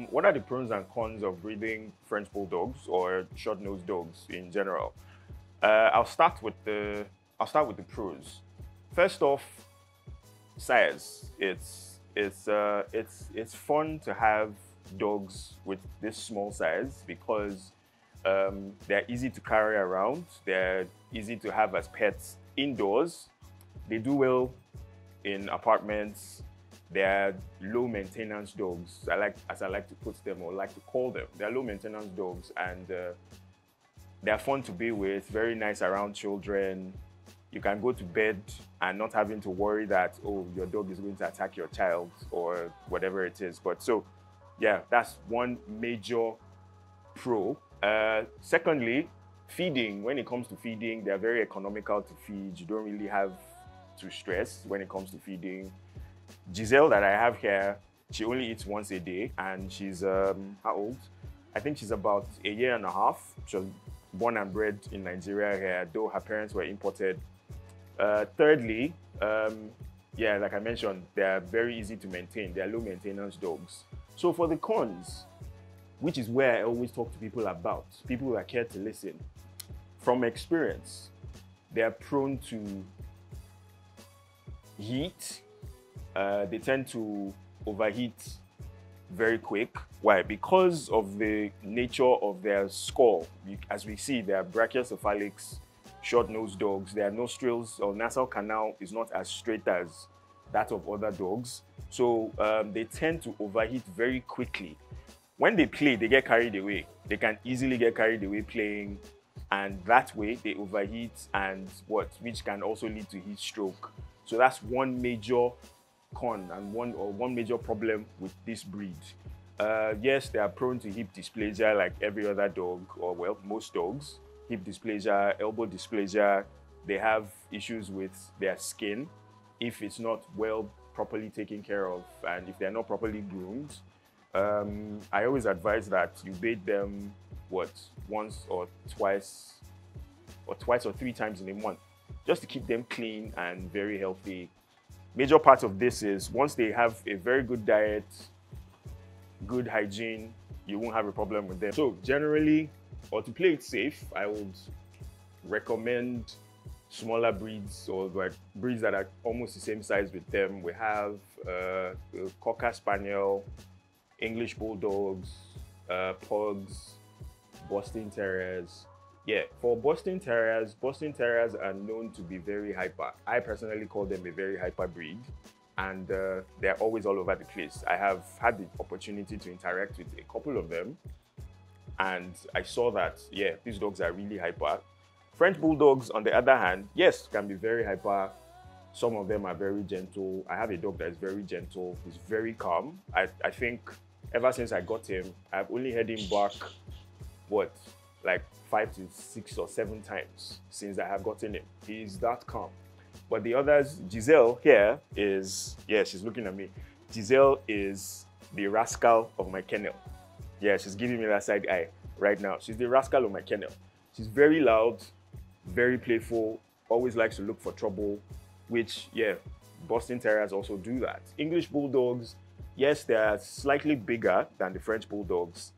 What are the pros and cons of breeding French bulldogs or short-nosed dogs in general? I'll start with the pros. First off, size. It's fun to have dogs with this small size because they're easy to carry around. They're easy to have as pets indoors. They do well in apartments. They're low maintenance dogs. As I like to put them or like to call them. They're low maintenance dogs, and they're fun to be with. Very nice around children. You can go to bed and not having to worry that, oh, your dog is going to attack your child or whatever it is. But so, yeah, that's one major pro. Secondly, feeding. When it comes to feeding, they're very economical to feed. You don't really have to stress when it comes to feeding. Giselle that I have here, she only eats once a day, and she's how old? I think she's about a year and a half. She was born and bred in Nigeria here, though her parents were imported. Thirdly, yeah, like I mentioned, they're very easy to maintain. They're low maintenance dogs. So for the cons, which is where I always talk to people about, people who are care to listen, from experience, they're prone to heat. They tend to overheat very quick. Why? Because of the nature of their skull. As we see, they are brachiocephalics, short-nosed dogs. Their nostrils or nasal canal is not as straight as that of other dogs. So they tend to overheat very quickly. When they play, they get carried away. They can easily get carried away playing, and that way they overheat, and which can also lead to heat stroke. So that's one major con and one major problem with this breed. Yes, they are prone to hip dysplasia like every other dog, or well, most dogs. Hip dysplasia, elbow dysplasia. They have issues with their skin if it's not well properly taken care of, and if they're not properly groomed. I always advise that you bathe them once or twice or three times in a month, just to keep them clean and very healthy. Major part of this is once they have a very good diet, good hygiene, you won't have a problem with them. So generally, or to play it safe, I would recommend smaller breeds, or like breeds that are almost the same size with them. We have Cocker Spaniel, English Bulldogs, Pugs, Boston Terriers. Yeah, for Boston Terriers are known to be very hyper. I personally call them a very hyper breed, and they're always all over the place. I have had the opportunity to interact with a couple of them, and I saw that, yeah, these dogs are really hyper. French Bulldogs, on the other hand, yes, can be very hyper. Some of them are very gentle. I have a dog that is very gentle. He's very calm. I think ever since I got him, I've only heard him bark, like 5 to 6 or 7 times since I have gotten him. He's that calm. But the others, Giselle here is, yeah, she's looking at me. Giselle is the rascal of my kennel. Yeah, she's giving me that side eye right now. She's the rascal of my kennel. She's very loud, very playful, always likes to look for trouble, which, yeah, Boston Terriers also do that. English Bulldogs, yes, they're slightly bigger than the French Bulldogs.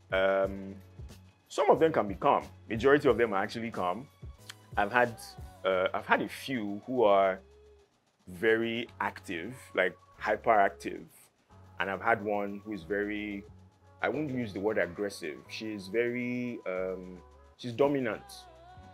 Some of them can be calm. Majority of them are actually calm. I've had a few who are very active, like hyperactive, and I've had one who is very, I won't use the word aggressive. She's very, she's dominant.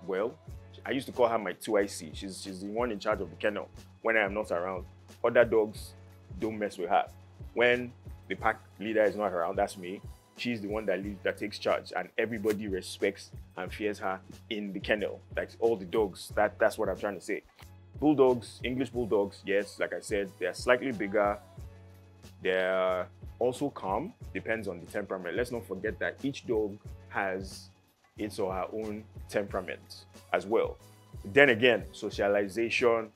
Well, I used to call her my 2IC. She's the one in charge of the kennel when I am not around. Other dogs don't mess with her. When the pack leader is not around, that's me. She's the one that takes charge, and everybody respects and fears her in the kennel. Like all the dogs, that's what I'm trying to say. Bulldogs, English Bulldogs, yes, like I said, they're slightly bigger. They're also calm, depends on the temperament. Let's not forget that each dog has its or her own temperament as well. Then again, socialization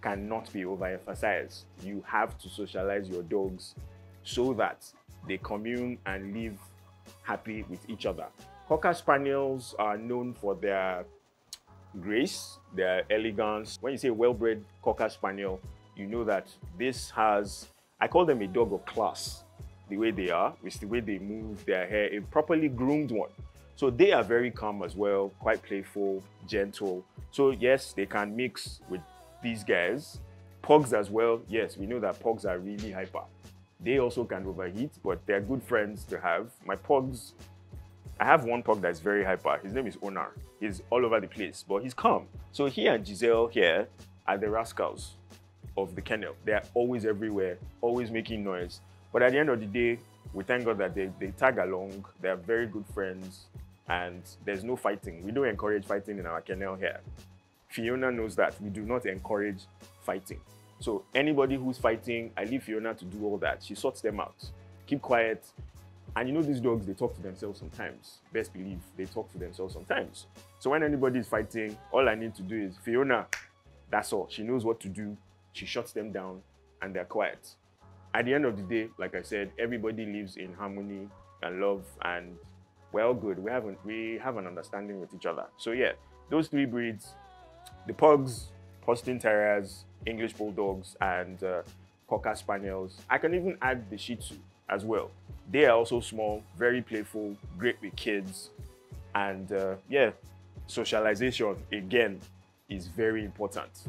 cannot be overemphasized. You have to socialize your dogs so that they commune and live happy with each other. Cocker Spaniels are known for their grace, their elegance. When you say well-bred Cocker Spaniel, you know that this has, I call them a dog of class. the way they are, with the way they move their hair, a properly groomed one. So they are very calm as well, quite playful, gentle. So yes, they can mix with these guys. Pugs as well, yes, we know that pugs are really hyper. They also can overheat, but they're good friends to have. My pugs, I have one pug that's very hyper. His name is Onar. He's all over the place, but he's calm. So he and Giselle here are the rascals of the kennel. They're always everywhere, always making noise. But at the end of the day, we thank God that they tag along. They're very good friends, and there's no fighting. We don't encourage fighting in our kennel here. Fiona knows that. We do not encourage fighting. So anybody who's fighting, I leave Fiona to do all that. She sorts them out. Keep quiet. And you know these dogs, they talk to themselves sometimes. Best believe they talk to themselves sometimes. So when anybody is fighting, all I need to do is, Fiona, that's all. She knows what to do. She shuts them down and they're quiet. At the end of the day, like I said, everybody lives in harmony and love, and we're all good. We have an understanding with each other. So yeah, those three breeds, the pugs, Holstein Terriers, English Bulldogs, and Cocker Spaniels. I can even add the Shih Tzu as well. They are also small, very playful, great with kids. And yeah, socialization, again, is very important.